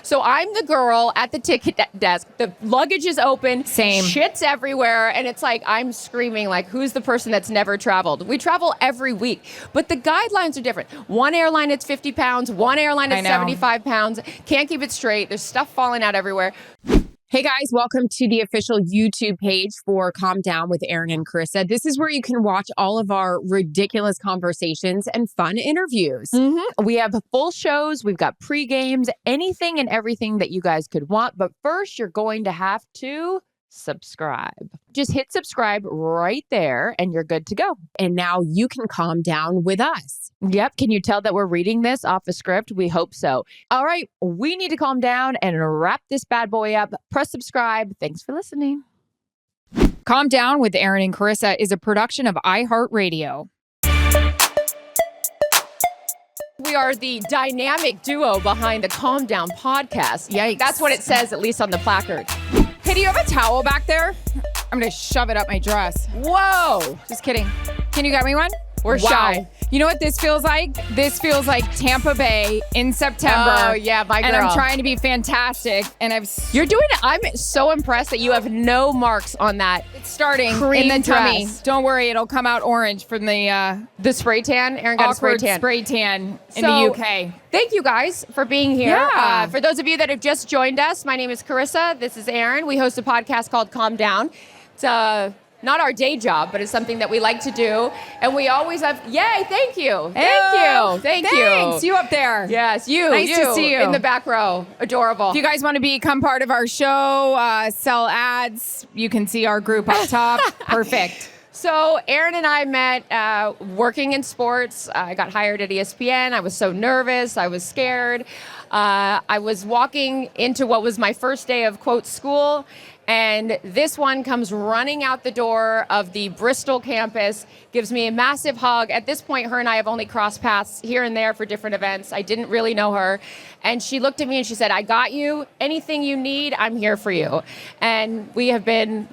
So I'm the girl at the ticket desk. The luggage is open. Same. Shit's everywhere. And it's like, I'm screaming like, who's the person that's never traveled? We travel every week. But the guidelines are different. One airline, it's 50 pounds. One airline, it's 75 pounds. Can't keep it straight. There's stuff falling out everywhere. Hey guys, welcome to the official YouTube page for Calm Down with Erin and Charissa. This is where you can watch all of our ridiculous conversations and fun interviews. We have full shows, we've got pre-games, anything and everything that you guys could want. But first, you're going to have to subscribe. Just hit subscribe right there and you're good to go. And now you can calm down with us. Yep. Can you tell that we're reading this off a script? We hope so. All right. We need to calm down and wrap this bad boy up. Press subscribe. Thanks for listening. Calm Down with Erin and Charissa is a production of iHeartRadio. We are the dynamic duo behind the Calm Down podcast. Yikes. That's what it says, at least on the placard. Hey, do you have a towel back there? I'm going to shove it up my dress. Whoa. Just kidding. Can you get me one? We're shy. You know what this feels like? This feels like Tampa Bay in September. Oh, yeah, my girl. And I'm trying to be fantastic. And You're doing it. I'm so impressed that you have no marks on that. It's starting Cream in the tummy. dress. Don't worry, it'll come out orange from the spray tan. Erin got a spray tan. spray tan in So, the UK. Thank you guys for being here. Yeah. For those of you that have just joined us, my name is Charissa. This is Erin. We host a podcast called Calm Down. It's not our day job, but it's something that we like to do. And we always have, yay, thank you. Thank you. Thanks, you up there. Yes, you. Nice to see you. In the back row. Adorable. If you guys want to become part of our show, sell ads, you can see our group up top. Perfect. So Erin and I met working in sports. I got hired at ESPN. I was so nervous. I was scared. I was walking into what was my first day of, quote, school. And this one comes running out the door of the Bristol campus, gives me a massive hug. At this point, her and I have only crossed paths here and there for different events. I didn't really know her. And she looked at me and she said, I got you. Anything you need, I'm here for you. And we have been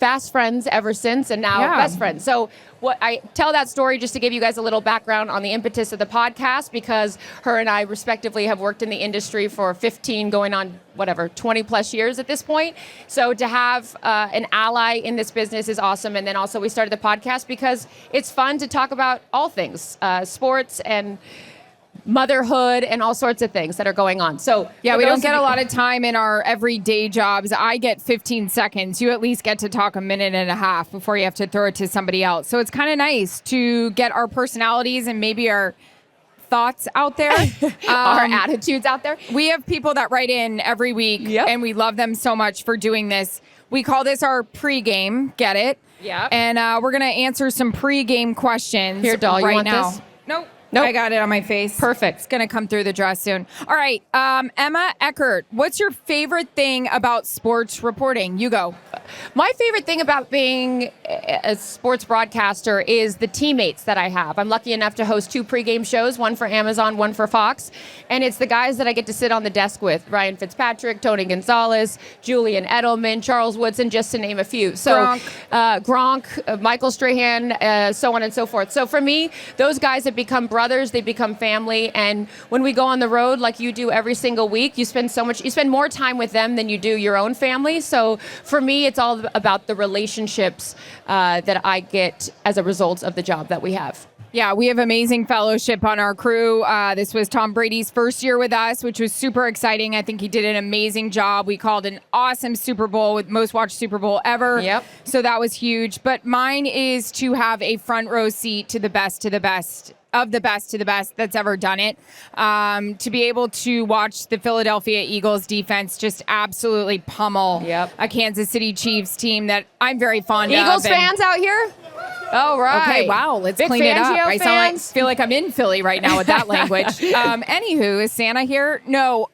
fast friends ever since, and now best friends. So what I tell that story just to give you guys a little background on the impetus of the podcast, because her and I respectively have worked in the industry for 15 going on 20 plus years at this point. So to have an ally in this business is awesome. And then also we started the podcast because it's fun to talk about all things, sports and motherhood and all sorts of things that are going on. So yeah, we don't get a lot of time in our everyday jobs. I get 15 seconds. You at least get to talk a minute and a half before you have to throw it to somebody else. So it's kind of nice to get our personalities and maybe our thoughts out there. Our attitudes out there. We have people that write in every week, and we love them so much for doing this. We call this our pregame. Get it? Yeah. And we're going to answer some pregame questions. Here, doll, you want now. this? Nope. Nope. I got it on my face. Perfect. It's going to come through the dress soon. All right. Emma Eckert, what's your favorite thing about sports reporting? You go. My favorite thing about being a sports broadcaster is the teammates that I have. I'm lucky enough to host 2 pregame shows, one for Amazon, one for Fox. And it's the guys that I get to sit on the desk with. Ryan Fitzpatrick, Tony Gonzalez, Julian Edelman, Charles Woodson, just to name a few. So Gronk, Michael Strahan, so on and so forth. So for me, those guys have become brothers. They become family. And when we go on the road, like you do every single week, you spend more time with them than you do your own family. So for me, it's all about the relationships that I get as a result of the job that we have. Yeah, we have amazing fellowship on our crew. This was Tom Brady's first year with us, which was super exciting. I think he did an amazing job. We called an awesome Super Bowl, with most watched Super Bowl ever. Yep. So that was huge. But mine is to have a front row seat to the best of the best that's ever done it. To be able to watch the Philadelphia Eagles defense just absolutely pummel a Kansas City Chiefs team that I'm very fond of. Eagles fans out here? Oh, right. Okay, wow, let's Big clean it up. Fangio I feel like I'm in Philly right now with that language. Anywho, is Santa here? No,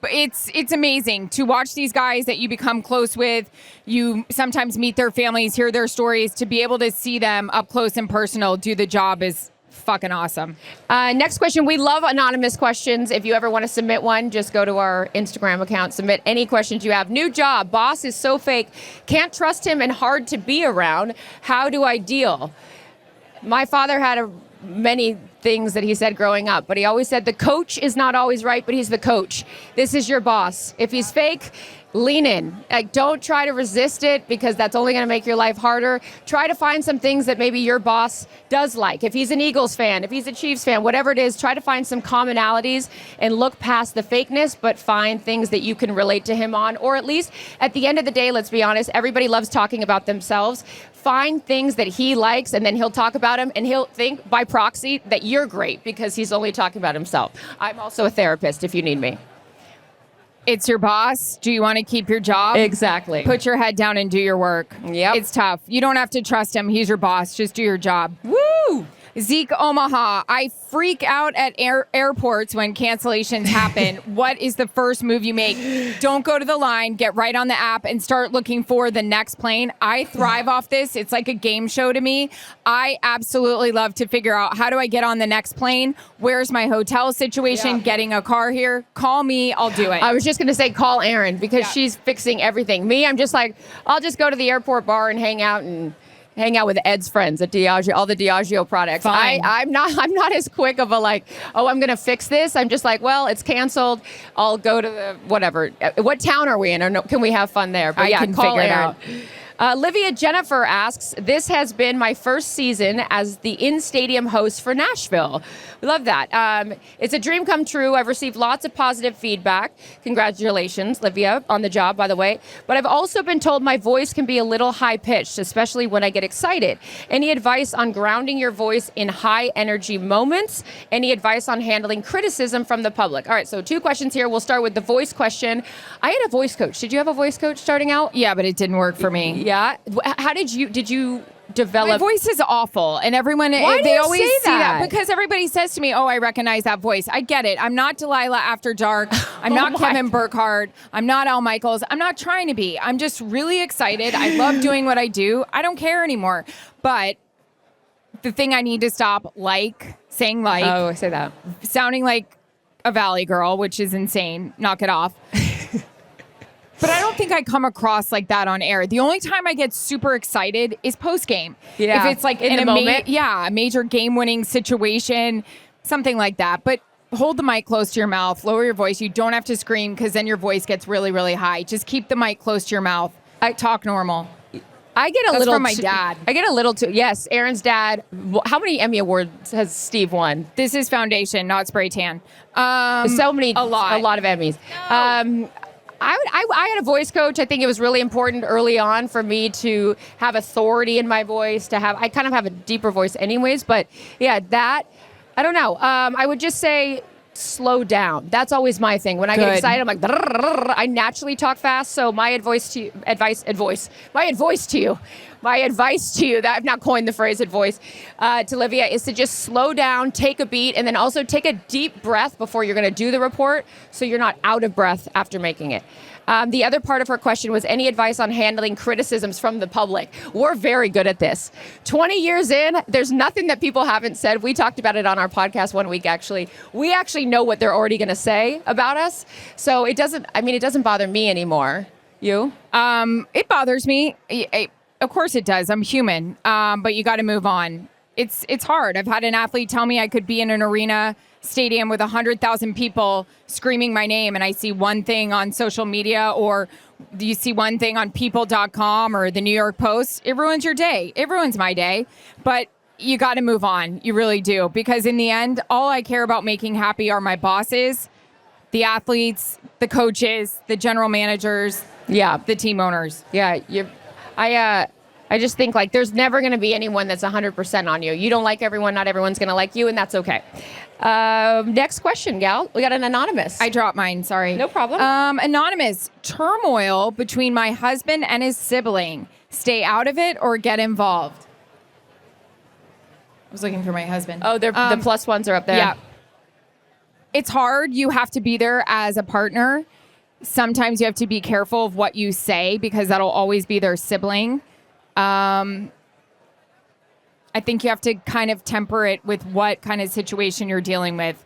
it's amazing to watch these guys that you become close with. You sometimes meet their families, hear their stories. To be able to see them up close and personal do the job is fucking awesome. Next question. We love anonymous questions. If you ever want to submit one, just go to our Instagram account, submit any questions you have. New job. Boss is so fake. Can't trust him and hard to be around. How do I deal? My father had many things that he said growing up, but he always said the coach is not always right, but he's the coach. This is your boss. If he's fake, lean in. Like, don't try to resist it, because that's only going to make your life harder. Try to find some things that maybe your boss does like. If he's an Eagles fan, if he's a Chiefs fan, whatever it is, try to find some commonalities and look past the fakeness, but find things that you can relate to him on. Or at least at the end of the day, let's be honest, everybody loves talking about themselves. Find things that he likes, and then he'll talk about him, and he'll think by proxy that you're great because he's only talking about himself. I'm also a therapist if you need me. It's your boss. Do you want to keep your job? Exactly. Put your head down and do your work. Yep. It's tough. You don't have to trust him. He's your boss. Just do your job. Woo! Zeke Omaha, I freak out at airports when cancellations happen. What is the first move you make? Don't go to the line. Get right on the app and start looking for the next plane. I thrive off this. It's like a game show to me. I absolutely love to figure out, how do I get on the next plane? Where's my hotel situation? Getting a car here? Call me. I'll do it. I was just going to say call Erin, because she's fixing everything. Me, I'm just like, I'll just go to the airport bar and hang out with Ed's friends at Diageo, all the Diageo products. Fine. I'm not as quick of a like, oh, I'm going to fix this. I'm just like, well, it's canceled. I'll go to the whatever. What town are we in? Or no, can we have fun there? But I can figure it out. Livia Jennifer asks, this has been my first season as the in-stadium host for Nashville. We love that. It's a dream come true. I've received lots of positive feedback. Congratulations, Livia, on the job, by the way. But I've also been told my voice can be a little high-pitched, especially when I get excited. Any advice on grounding your voice in high-energy moments? Any advice on handling criticism from the public? All right, so 2 questions here. We'll start with the voice question. I had a voice coach. Did you have a voice coach starting out? Yeah, but it didn't work for me. Yeah. How did you develop? My voice is awful, and everyone Why do they you always say see that? that? Because everybody says to me, "Oh, I recognize that voice." I get it. I'm not Delilah After Dark. I'm not Kevin Burkhardt. I'm not Al Michaels. I'm not trying to be. I'm just really excited. I love doing what I do. I don't care anymore. But the thing I need to stop, saying Oh, I say that. sounding like a Valley girl, which is insane. Knock it off. But I don't think I come across like that on air. The only time I get super excited is post game. Yeah, If it's like in the moment. a major game winning situation, something like that. But hold the mic close to your mouth, lower your voice. You don't have to scream, because then your voice gets really, really high. Just keep the mic close to your mouth. Talk normal. I get a That's little from my dad. I get a little too. Yes, Erin's dad. How many Emmy Awards has Steve won? This is foundation, not spray tan. So many, a lot of Emmys. I had a voice coach. I think it was really important early on for me to have authority in my voice. I kind of have a deeper voice, anyways. But yeah, I don't know. I would just say slow down. That's always my thing. When I get excited, I'm like, I naturally talk fast. So my advice to you, that I've not coined the phrase advice, to Livia, is to just slow down, take a beat, and then also take a deep breath before you're going to do the report, so you're not out of breath after making it. The other part of her question was any advice on handling criticisms from the public. We're very good at this. 20 years in, there's nothing that people haven't said. We talked about it on our podcast one week, actually. We actually know what they're already going to say about us. So it doesn't bother me anymore. You? It bothers me. Of course it does. I'm human. But you got to move on. It's hard. I've had an athlete tell me I could be in an arena stadium with 100,000 people screaming my name, and I see one thing on social media, or you see one thing on people.com or the New York Post. It ruins your day. It ruins my day. But you got to move on. You really do. Because in the end, all I care about making happy are my bosses, the athletes, the coaches, the general managers, the team owners. Yeah, I just think like there's never going to be anyone that's 100% on you. You don't like everyone, not everyone's going to like you, and that's okay. Next question, gal. We got an anonymous. I dropped mine, sorry. No problem. Anonymous, turmoil between my husband and his sibling. Stay out of it or get involved? I was looking for my husband. Oh, the plus ones are up there. Yeah. It's hard. You have to be there as a partner. Sometimes you have to be careful of what you say, because that'll always be their sibling. I think you have to kind of temper it with what kind of situation you're dealing with.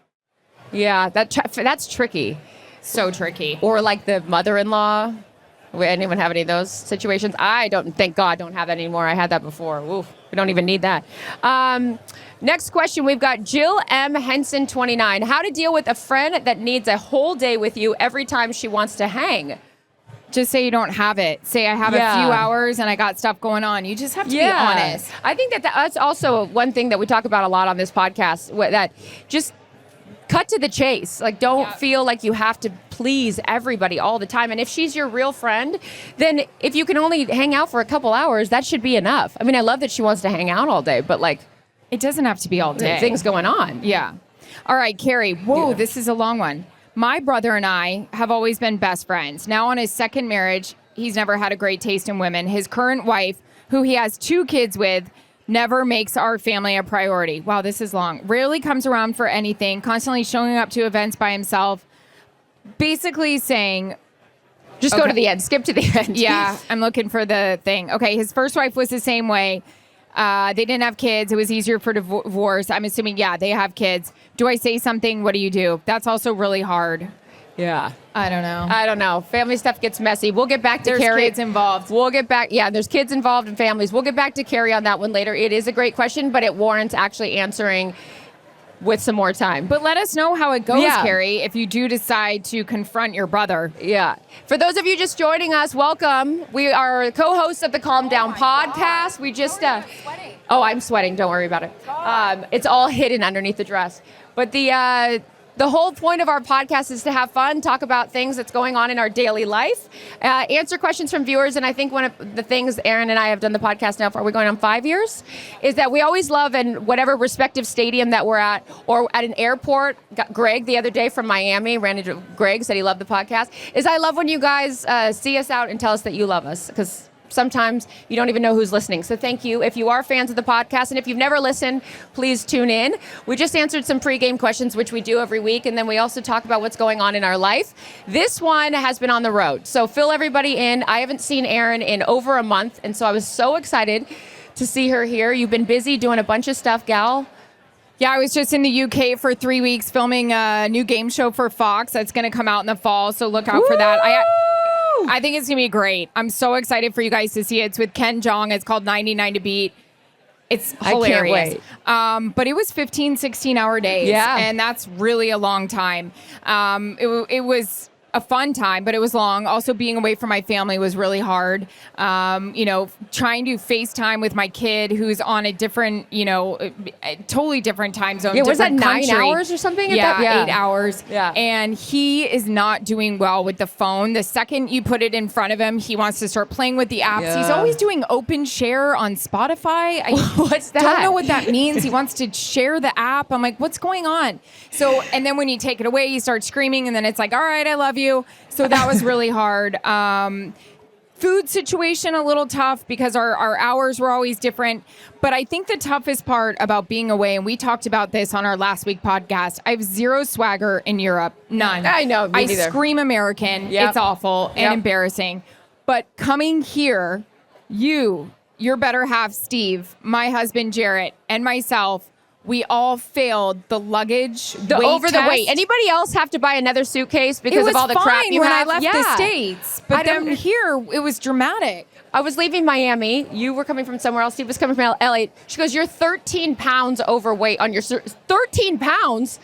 Yeah, that's tricky. So tricky. Or like the mother-in-law. Anyone have any of those situations? I don't, thank God, don't have that anymore. I had that before. Oof, we don't even need that. Next question, we've got Jill M. Henson, 29. How to deal with a friend that needs a whole day with you every time she wants to hang? Just say you don't have it. Say I have a few hours and I got stuff going on. You just have to be honest. I think that's also one thing that we talk about a lot on this podcast, that just cut to the chase. Like, don't feel like you have to please everybody all the time. And if she's your real friend, then if you can only hang out for a couple hours, that should be enough. I mean, I love that she wants to hang out all day, but like, it doesn't have to be all day. Things going on. Yeah. All right, Carrie. Whoa, this is a long one. My brother and I have always been best friends. Now on his second marriage, he's never had a great taste in women. His current wife, who he has 2 kids with, never makes our family a priority. Wow, this is long. Rarely comes around for anything, constantly showing up to events by himself. Basically saying... Just go to the end. Skip to the end. Yeah, I'm looking for the thing. Okay, his first wife was the same way. They didn't have kids. It was easier for divorce. I'm assuming, they have kids. Do I say something? What do you do? That's also really hard. Yeah. I don't know. Family stuff gets messy. We'll get back to Carrie. There's kids involved. We'll get back. Yeah, there's kids involved in families. We'll get back to Carrie on that one later. It is a great question, but it warrants actually answering with some more time. But let us know how it goes, Carrie, if you do decide to confront your brother. Yeah. For those of you just joining us, welcome. We are co-hosts of the Calm Down podcast. God. We just... I'm sweating. Don't worry about it. It's all hidden underneath the dress. But the whole point of our podcast is to have fun, talk about things that's going on in our daily life, answer questions from viewers. And I think one of the things Erin and I have done the podcast now for, are we going on 5 years? Is that we always love, in whatever respective stadium that we're at, or at an airport. Got Greg the other day from Miami, ran into Greg, said he loved the podcast. I love when you guys see us out and tell us that you love us, because sometimes you don't even know who's listening. So thank you. If you are fans of the podcast, and if you've never listened, please tune in. We just answered some pregame questions, which we do every week. And then we also talk about what's going on in our life. This one has been on the road. So fill everybody in. I haven't seen Erin in over a month. And so I was so excited to see her here. You've been busy doing a bunch of stuff, gal. Yeah, I was just in the UK for 3 weeks filming a new game show for Fox that's going to come out in the fall. So look out for that. I think it's going to be great. I'm so excited for you guys to see it. It's with Ken Jeong. It's called 99 to Beat. It's hilarious. I can't wait. But it was 15, 16-hour days. Yeah. And that's really a long time. It was a fun time, but it was long. Also, being away from my family was really hard. Trying to FaceTime with my kid who's on a different, a totally different time zone. Yeah, was that 9 country. hours or something? Yeah, 8 hours. Yeah. And he is not doing well with the phone. The second you put it in front of him, he wants to start playing with the apps. Yeah. He's always doing open share on Spotify. What's that? I don't know what that means. He wants to share the app. I'm like, what's going on? So, and then when you take it away, he starts screaming, and then it's like, all right, I love you. So that was really hard. Food situation, a little tough because our hours were always different. But I think the toughest part about being away, and we talked about this on our last week podcast, I have zero swagger in Europe. None. I know, me neither. Scream American. Yep. It's awful and embarrassing. But coming here, your better half, Steve, my husband, Jarrett, and myself, we all failed the luggage over the weight. Anybody else have to buy another suitcase because of all the crap you when have? I left the States, but then here it was dramatic. I was leaving Miami. You were coming from somewhere else. Steve was coming from LA. She goes, "You're 13 pounds overweight on your 13 pounds."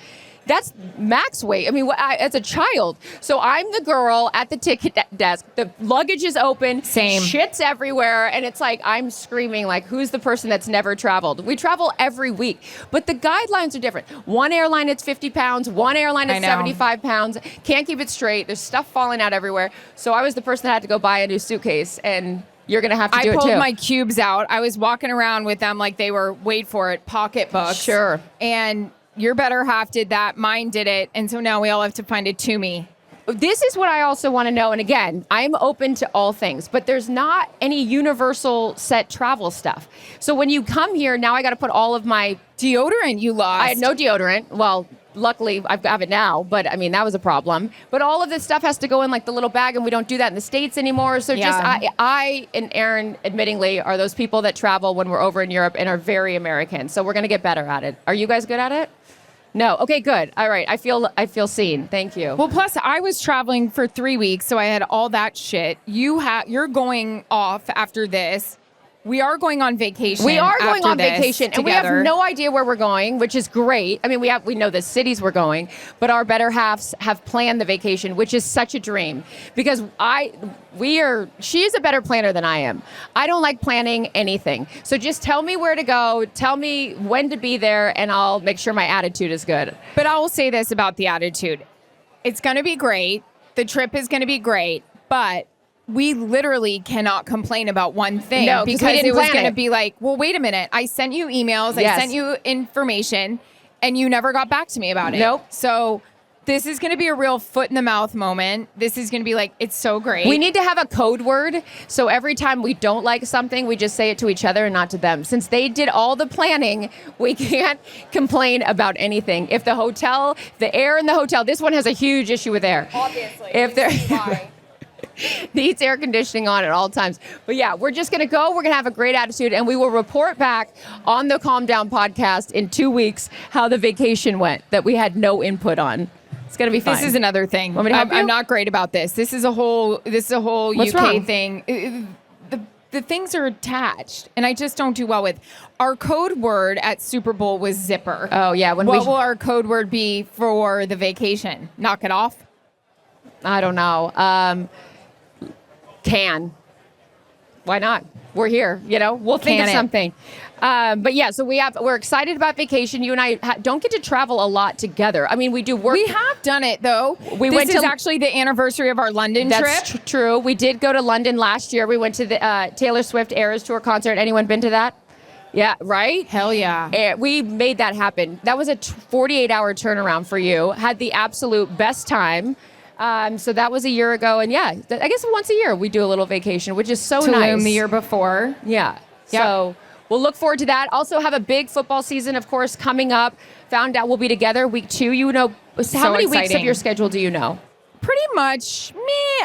That's max weight. I mean, as a child. So I'm the girl at the ticket desk. The luggage is open. Same. Shit's everywhere. And it's like, I'm screaming like, who's the person that's never traveled? We travel every week. But the guidelines are different. One airline, it's 50 pounds. One airline, it's 75 pounds. Can't keep it straight. There's stuff falling out everywhere. So I was the person that had to go buy a new suitcase. And you're going to have to do it too. I pulled my cubes out. I was walking around with them like they were, wait for it, pocketbooks. Sure. And your better half did that. Mine did it. And so now we all have to find a Toomey. This is what I also want to know. And again, I'm open to all things, but there's not any universal set travel stuff. So when you come here, now I got to put all of my deodorant you lost. I had no deodorant. Well, luckily I have it now, but I mean, that was a problem. But all of this stuff has to go in like the little bag, and we don't do that in the States anymore. So I and Erin, admittingly, are those people that travel when we're over in Europe and are very American. So we're going to get better at it. Are you guys good at it? No. Okay, good. All right. I feel seen. Thank you. Well, plus I was traveling for 3 weeks, so I had all that shit. You're going off after this. We are going on vacation. We are going after on this vacation, and we together. have no idea where we're going, which is great. I mean, we know the cities we're going, but our better halves have planned the vacation, which is such a dream because she is a better planner than I am. I don't like planning anything. So just tell me where to go, tell me when to be there, and I'll make sure my attitude is good. But I will say this about the attitude. It's going to be great. The trip is going to be great, but we literally cannot complain about one thing because it was going to be like, well, wait a minute. I sent you emails. Yes. I sent you information and you never got back to me about it. Nope. So this is going to be a real foot in the mouth moment. This is going to be like, it's so great. We need to have a code word. So every time we don't like something, we just say it to each other and not to them. Since they did all the planning, we can't complain about anything. If the air in the hotel, this one has a huge issue with air. Obviously. If they're needs air conditioning on at all times. But yeah, we're just going to go. We're going to have a great attitude, and we will report back on the Calm Down podcast in 2 weeks how the vacation went that we had no input on. It's going to be fun. This is another thing. Want me to help you? I'm not great about this. This is a whole What's UK wrong? thing. The things are attached, and I just don't do well with. Our code word at Super Bowl was zipper. Oh, yeah. What will our code word be for the vacation? Knock it off? I don't know. Why not? We're here, we'll think of something. But yeah, so we're excited about vacation. You and I don't get to travel a lot together. I mean, we do work. We have done it though. This is actually the anniversary of our London trip. That's true. We did go to London last year. We went to the Taylor Swift Eras Tour concert. Anyone been to that? Yeah, right? Hell yeah. We made that happen. That was a 48-hour turnaround for you. Had the absolute best time. So that was a year ago, and yeah, I guess once a year we do a little vacation, which is so nice. Tulum the year before. Yeah. So we'll look forward to that. Also have a big football season, of course, coming up. Found out we'll be together week 2. How many weeks of your schedule do you know? Pretty much,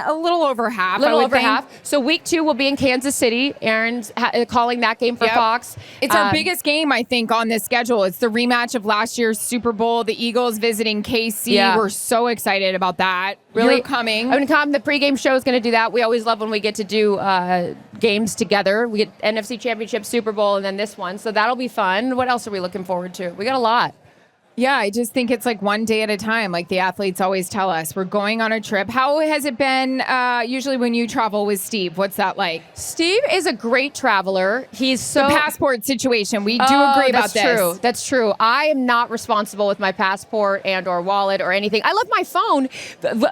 a little over half. Half. So week 2 will be in Kansas City. Erin's calling that game for Fox. It's our biggest game, I think, on this schedule. It's the rematch of last year's Super Bowl. The Eagles visiting KC. Yeah. We're so excited about that. Really? You're coming. I'm going to come. The pregame show is going to do that. We always love when we get to do games together. We get NFC Championship, Super Bowl, and then this one. So that'll be fun. What else are we looking forward to? We got a lot. Yeah, I just think it's like one day at a time. Like the athletes always tell us, we're going on a trip. How has it been usually when you travel with Steve? What's that like? Steve is a great traveler. He's the passport situation. We do agree about this. True. That's true. I am not responsible with my passport and or wallet or anything. I left my phone.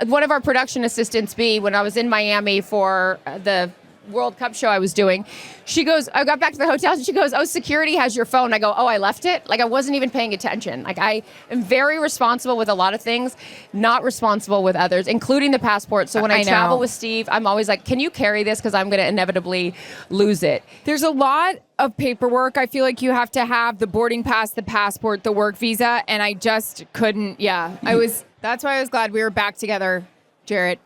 One of our production assistants, when I was in Miami for the World Cup show I was doing, I got back to the hotel and she goes, oh, security has your phone. I go, oh, I left it? Like I wasn't even paying attention. Like I am very responsible with a lot of things, not responsible with others, including the passport. So when I travel with Steve, I'm always like, can you carry this? Because I'm going to inevitably lose it. There's a lot of paperwork. I feel like you have to have the boarding pass, the passport, the work visa. And I just couldn't. Yeah, that's why I was glad we were back together, Jarrett.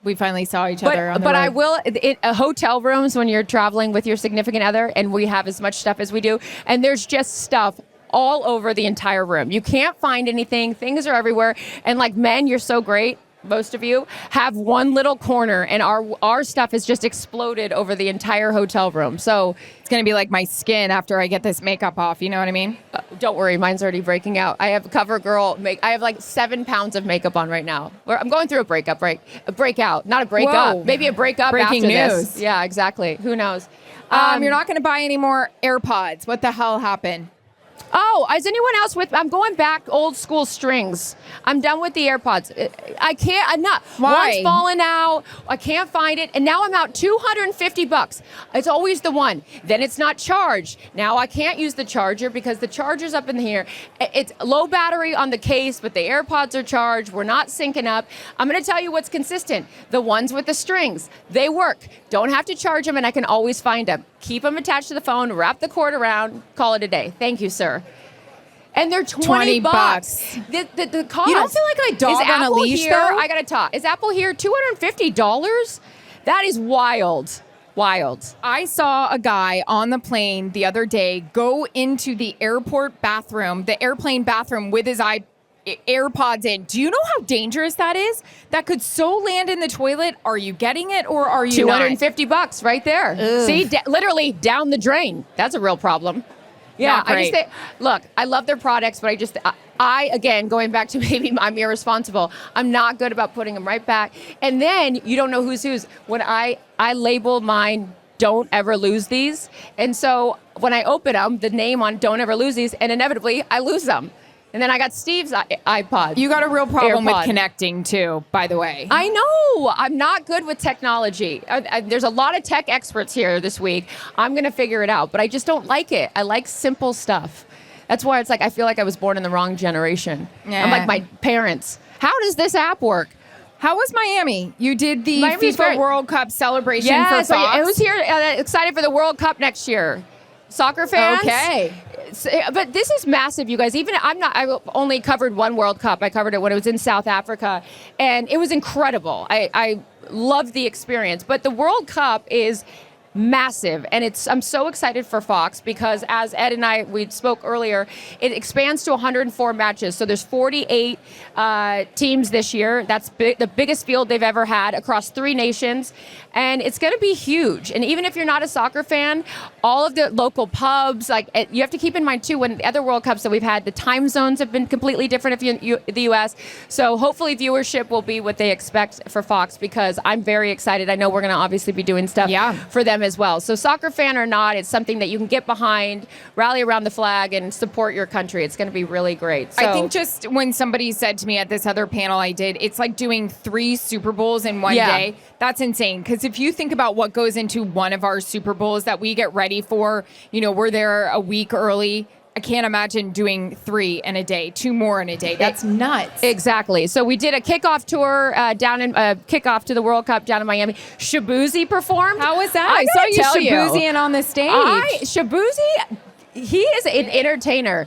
We finally saw each other on the road. I will, hotel rooms when you're traveling with your significant other, and we have as much stuff as we do, and there's just stuff all over the entire room. You can't find anything. Things are everywhere. And like men, you're so great. Most of you have one little corner, and our stuff has just exploded over the entire hotel room. So it's going to be like my skin after I get this makeup off. You know what I mean? Don't worry. Mine's already breaking out. I have CoverGirl I have like 7 pounds of makeup on right now. I'm going through a breakout, not a breakup. Whoa. Maybe a breakup Breaking after news. this. Yeah, exactly. Who knows? You're not going to buy any more AirPods. What the hell happened? Oh, is anyone else I'm going back old school strings. I'm done with the AirPods. I'm not. Why? One's fallen out. I can't find it. And now I'm out $250. It's always the one. Then it's not charged. Now I can't use the charger because the charger's up in here. It's low battery on the case, but the AirPods are charged. We're not syncing up. I'm going to tell you what's consistent. The ones with the strings, they work. Don't have to charge them, and I can always find them. Keep them attached to the phone, wrap the cord around, call it a day. Thank you, sir. And they're $20. The cost. You don't feel like a dog on a leash, here, though? I got to talk. Is Apple here $250? That is wild. Wild. I saw a guy on the plane the other day go into the airport bathroom, the airplane bathroom, with his AirPods in. Do you know how dangerous that is? That could so land in the toilet. Are you getting it or are you not? $250 right there. Ugh. See, literally down the drain. That's a real problem. Yeah, Not great. Look, I love their products, but I again, going back to maybe I'm irresponsible. I'm not good about putting them right back. And then you don't know who's whose. When I label mine, don't ever lose these. And so when I open them, the name on don't ever lose these, and inevitably I lose them. And then I got Steve's iPod. You got a real problem AirPod. with connecting too, by the way. I know. I'm not good with technology. There's a lot of tech experts here this week. I'm going to figure it out, but I just don't like it. I like simple stuff. That's why it's like I feel like I was born in the wrong generation. Yeah. I'm like my parents. How does this app work? How was Miami? You did the Miami's FIFA great. World Cup celebration Yeah, for so Fox. who's here excited for the World Cup next year? Soccer fans? Okay. But this is massive, you guys. I only covered one World Cup. I covered it when it was in South Africa, and it was incredible. I loved the experience. But the World Cup is massive, and I'm so excited for Fox because, as Ed and we spoke earlier, it expands to 104 matches. So there's 48 teams this year. That's the biggest field they've ever had across 3 nations, and it's going to be huge. And even if you're not a soccer fan, all of the local pubs, you have to keep in mind too, when the other World Cups that we've had, the time zones have been completely different the U.S. So hopefully viewership will be what they expect for Fox, because I'm very excited. I know we're going to obviously be doing stuff for them as well. So soccer fan or not, it's something that you can get behind, rally around the flag, and support your country. It's going to be really great. So, I think just when somebody said to me at this other panel I did, it's like doing 3 Super Bowls in one day. That's insane. Because if you think about what goes into one of our Super Bowls that we get ready for, we're there a week early. I can't imagine doing 3 in a day, 2 more in a day. That's nuts. Exactly. So we did a kickoff tour kickoff to the World Cup down in Miami. Shabuzi performed. How was that? I saw you Shabuziing on the stage. Shabuzi, he is an entertainer.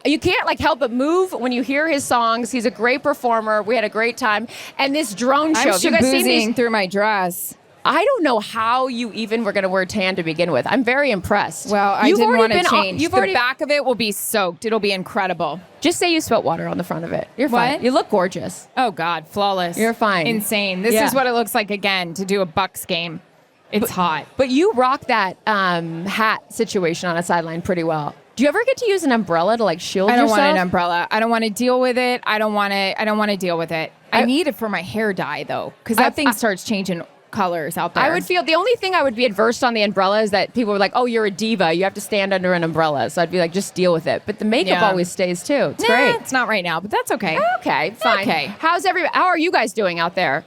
You can't help but move when you hear his songs. He's a great performer. We had a great time. And this drone show. I'm Shabuziing through my dress. I don't know how you even were going to wear tan to begin with. I'm very impressed. Well, I didn't want to change. The back of it will be soaked. It'll be incredible. Just say you spilt water on the front of it. You're fine. What? You look gorgeous. Oh, God. Flawless. You're fine. Insane. This is what it looks like, again, to do a Bucks game. It's hot. But you rock that hat situation on a sideline pretty well. Do you ever get to use an umbrella to shield yourself? I don't want an umbrella. I don't want to deal with it. I don't want to deal with it. I need it for my hair dye, though, because that thing starts changing colors out there. I would feel the only thing I would be adverse on the umbrella is that people were like, "Oh, you're a diva. You have to stand under an umbrella." So I'd be like, "Just deal with it." But the makeup always stays too. It's great. It's not right now, but that's okay. Okay, fine. Okay. How are you guys doing out there?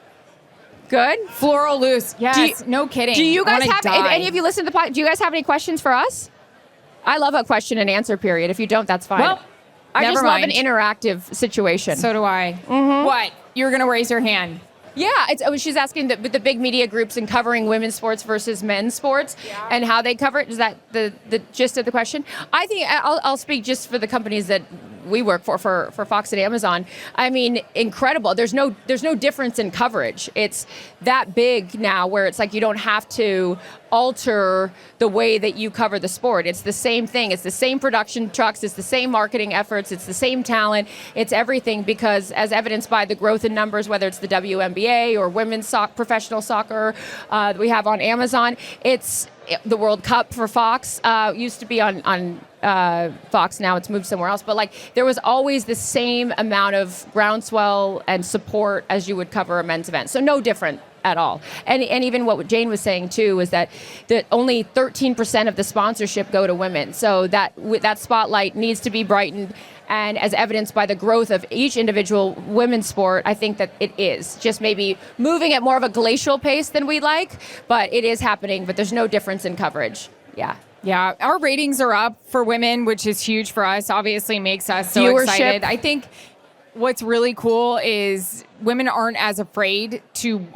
Good. Floral loose. Yes. No kidding. Do you guys have any of you listen to the podcast? Do you guys have any questions for us? I love a question and answer period. If you don't, that's fine. Well, I just never love mind. an interactive situation. So do I. Mm-hmm. What? You're gonna raise your hand. Yeah, she's asking the big media groups and covering women's sports versus men's sports and how they cover it. Is that the gist of the question? I think I'll speak just for the companies that we work for Fox and Amazon. I mean, incredible. There's no difference in coverage. It's that big now where it's like you don't have to alter the way that you cover the sport. It's the same thing. It's the same production trucks. It's the same marketing efforts. It's the same talent. It's everything, because as evidenced by the growth in numbers, whether it's the WNBA or women's professional soccer we have on Amazon, it's the World Cup for Fox. Used to be on Fox. Now it's moved somewhere else. But there was always the same amount of groundswell and support as you would cover a men's event. So no different at all. And even what Jane was saying too is that only 13% of the sponsorship go to women. So that spotlight needs to be brightened. And as evidenced by the growth of each individual women's sport, I think that it is just maybe moving at more of a glacial pace than we'd like, but it is happening. But there's no difference in coverage. Yeah. Yeah, our ratings are up for women, which is huge for us. Obviously makes us so Viewership. excited. I think what's really cool is women aren't as afraid to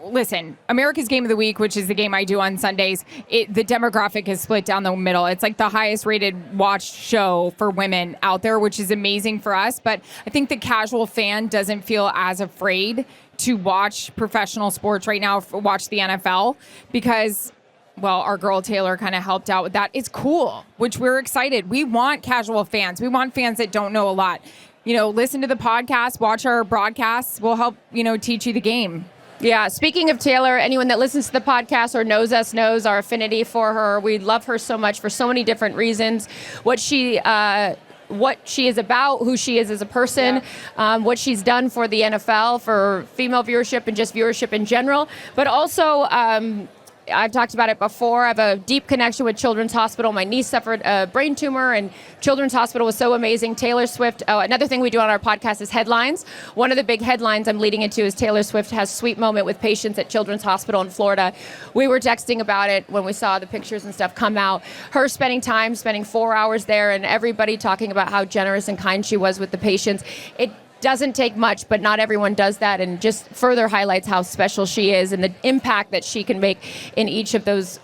listen. America's Game of the Week, which is the game I do on Sundays, the demographic is split down the middle. It's like the highest rated watched show for women out there, which is amazing for us. But I think the casual fan doesn't feel as afraid to watch professional sports right now, watch the NFL, because, well, our girl Taylor kind of helped out with that. It's cool, which we're excited. We want casual fans. We want fans that don't know a lot. Listen to the podcast, watch our broadcasts. We'll help, teach you the game. Yeah. Speaking of Taylor, anyone that listens to the podcast or knows us knows our affinity for her. We love her so much for so many different reasons. What she is about, who she is as a person, what she's done for the NFL, for female viewership and just viewership in general, but also I've talked about it before. I have a deep connection with Children's Hospital. My niece suffered a brain tumor, and Children's Hospital was so amazing. Taylor Swift, another thing we do on our podcast is headlines. One of the big headlines I'm leading into is Taylor Swift has sweet moment with patients at Children's Hospital in Florida. We were texting about it when we saw the pictures and stuff come out. Her spending 4 hours there, and everybody talking about how generous and kind she was with the patients. It doesn't take much, but not everyone does that, and just further highlights how special she is and the impact that she can make in each of those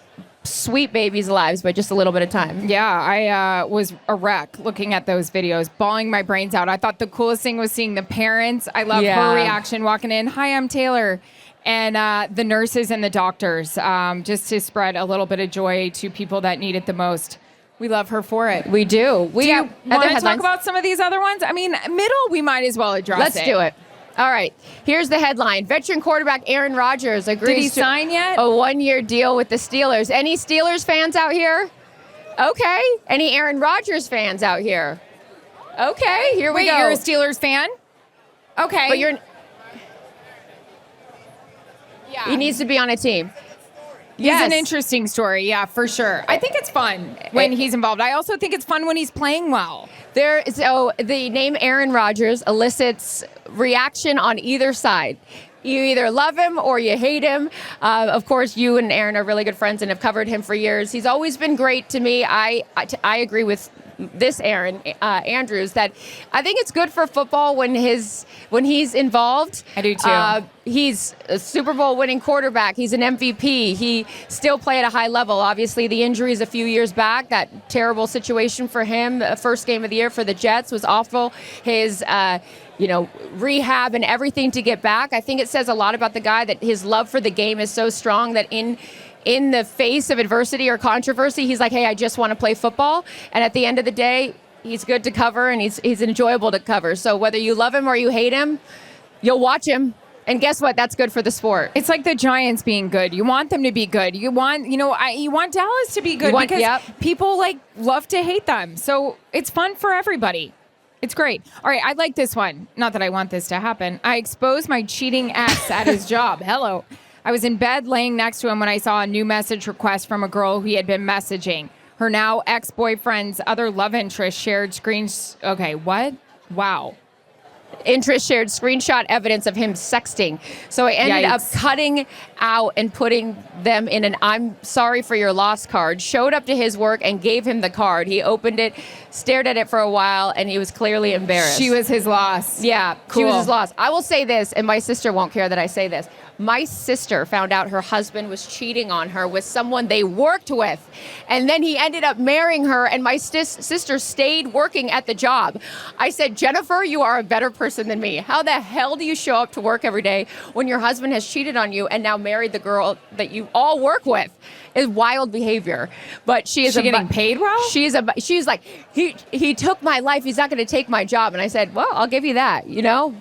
sweet babies' lives by just a little bit of time. Yeah, I was a wreck looking at those videos, bawling my brains out. I thought the coolest thing was seeing the parents. I love her reaction walking in. Hi, I'm Taylor. And the nurses and the doctors, just to spread a little bit of joy to people that need it the most. We love her for it. We do. Do you want to talk about some of these other ones? I mean, middle, we might as well address Let's do it. All right. Here's the headline. Veteran quarterback Aaron Rodgers agrees Did he sign yet? a 1-year deal with the Steelers. Any Steelers fans out here? Okay. Any Aaron Rodgers fans out here? Okay. Here we go. You're a Steelers fan? Okay. But he needs to be on a team. Yes. It's an interesting story, yeah, for sure. I think it's fun when he's involved. I also think it's fun when he's playing well. So the name Aaron Rodgers elicits reaction on either side. You either love him or you hate him. Of course, you and Aaron are really good friends and have covered him for years. He's always been great to me. I agree with this Aaron Andrews that I think it's good for football when he's involved. I do too. He's a Super Bowl winning quarterback. He's an MVP. He still play at a high level. Obviously, the injuries a few years back, that terrible situation for him, the first game of the year for the Jets was awful. His rehab and everything to get back. I think it says a lot about the guy that his love for the game is so strong that in the face of adversity or controversy, he's like, hey, I just want to play football. And at the end of the day, he's good to cover and he's enjoyable to cover. So whether you love him or you hate him, you'll watch him. And guess what? That's good for the sport. It's like the Giants being good. You want them to be good. You want Dallas to be good because people love to hate them. So it's fun for everybody. It's great. All right, I like this one. Not that I want this to happen. I exposed my cheating ex at his job. Hello. I was in bed laying next to him when I saw a new message request from a girl he had been messaging. Her now ex-boyfriend's other love interest shared screens. Okay, what? Wow. Interest shared screenshot evidence of him sexting. So I ended up cutting out and putting them in an I'm sorry for your loss card, showed up to his work and gave him the card. He opened it, stared at it for a while, and he was clearly embarrassed. She was his loss. Yeah, cool. She was his loss. I will say this, and my sister won't care that I say this. My sister found out her husband was cheating on her with someone they worked with. And then he ended up marrying her, and my sister stayed working at the job. I said, Jennifer, you are a better person than me. How the hell do you show up to work every day when your husband has cheated on you and now married the girl that you all work with? Is wild behavior. But she is getting paid well? She's like, he took my life. He's not going to take my job. And I said, well, I'll give you that,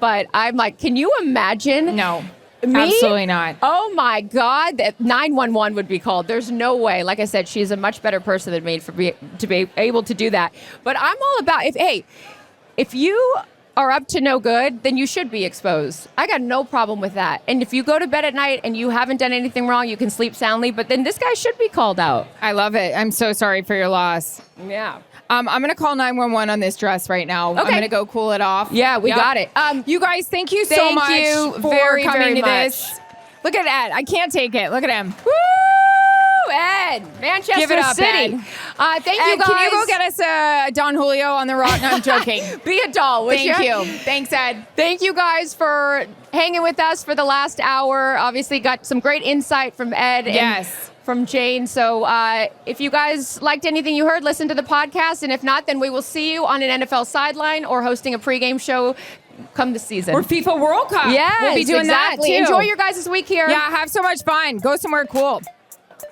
But I'm like, can you imagine? No. Me? Absolutely not. Oh my God, 911 would be called. There's no way. Like I said, she's a much better person than me to be able to do that. But I'm all about if you are up to no good, then you should be exposed. I got no problem with that. And if you go to bed at night and you haven't done anything wrong, you can sleep soundly. But then this guy should be called out. I love it. I'm so sorry for your loss. Yeah. I'm going to call 911 on this dress right now. Okay. I'm going to go cool it off. Yeah, we got it. You guys, thank you so much for coming to this. Look at Ed. I can't take it. Look at him. Woo, Ed. Ed, Manchester Give it up, City. Ed. Thank you Ed, guys. can you go get us a Don Julio on the rock? No, I'm joking. Be a doll, would Thank you? Thanks, Ed. Thank you guys for hanging with us for the last hour. Obviously got some great insight from Ed and from Jane. So if you guys liked anything you heard, listen to the podcast. And if not, then we will see you on an NFL sideline or hosting a pregame show come this season. Or FIFA World Cup. Yes, we'll be doing exactly. that too. Enjoy your guys' week here. Yeah, have so much fun. Go somewhere cool.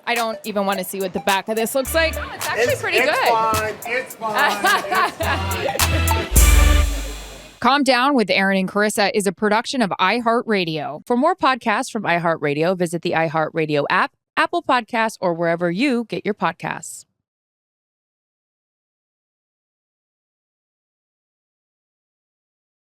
I don't even want to see what the back of this looks like. It's actually pretty good. It's fine. Calm Down with Erin and Charissa is a production of iHeartRadio. For more podcasts from iHeartRadio, visit the iHeartRadio app, Apple Podcasts, or wherever you get your podcasts.